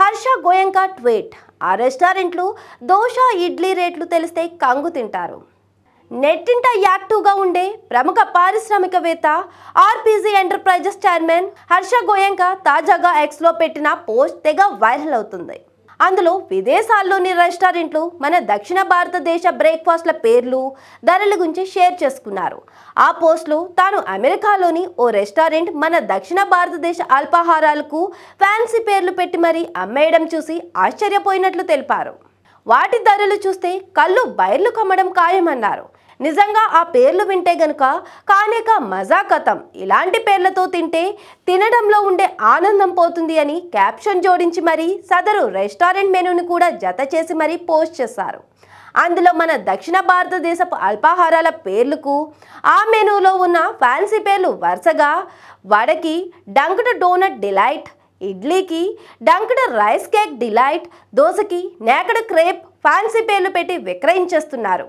Harsha Goenka tweet. ఆ రెస్టారెంట్లు దోశ ఇడ్లీ రేట్లు తెలిస్తే కంగు తింటారు. నెట్టింట యాక్టివ్గా ఉండే ప్రముఖ పారిశ్రామికవేత్త RPG enterprises chairman Harsha Goenka తాజాగా ఎక్స్లో పెట్టిన పోస్ట్ తెగ వైరల్ అవుతుంది. అందులో విదేశాల్లోని రెస్టారెంట్లు మన దక్షిణ భారతదేశ బ్రేక్ఫాస్ట్ల పేర్లు, ధరల గురించి షేర్ చేసుకున్నారు. ఆ పోస్ట్లో తాను అమెరికాలోని ఓ రెస్టారెంట్ మన దక్షిణ భారతదేశ అల్పాహారాలకు ఫ్యాన్సీ పేర్లు పెట్టి మరీ అమ్మేయడం చూసి ఆశ్చర్యపోయినట్లు తెలిపారు. వాటి ధరలు చూస్తే కళ్ళు బైర్లు కమ్మడం ఖాయమన్నారు. నిజంగా ఆ పేర్లు వింటే గనుక కానేక మజా కథం, ఇలాంటి పేర్లతో తింటే తినడంలో ఉండే ఆనందం పోతుంది అని క్యాప్షన్ జోడించి మరీ సదరు రెస్టారెంట్ మెనూని కూడా జత చేసి మరీ పోస్ట్ చేశారు. అందులో మన దక్షిణ భారతదేశపు అల్పాహారాల పేర్లకు ఆ మెనూలో ఉన్న ఫ్యాన్సీ పేర్లు వరుసగా వడకి డంక్డ్ డోనట్ డిలైట్, ఇడ్లీకి డంక్డ్ రైస్ కేక్ డిలైట్, దోశకి నేకడ్ క్రేప్ ఫ్యాన్సీ పేర్లు పెట్టి విక్రయించేస్తున్నారు.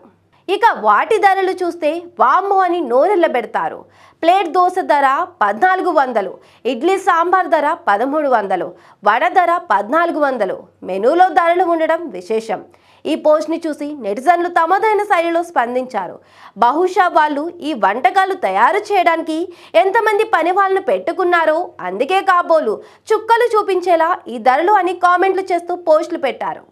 ఇక వాటి ధరలు చూస్తే వామ్మో అని నోరెళ్ళబెడతారు. ప్లేట్ దోశ ధర 1400, ఇడ్లీ సాంబార్ ధర 1300, వడ ధర 1400. మెనూలో ధరలు ఉండడం విశేషం. ఈ పోస్ట్ని చూసి నెటిజన్లు తమదైన శైలిలో స్పందించారు. బహుశా వాళ్ళు ఈ వంటకాలు తయారు చేయడానికి ఎంతమంది పని వాళ్ళను పెట్టుకున్నారో అందుకే కాబోలు చుక్కలు చూపించేలా ఈ ధరలు అని కామెంట్లు చేస్తూ పోస్టులు పెట్టారు.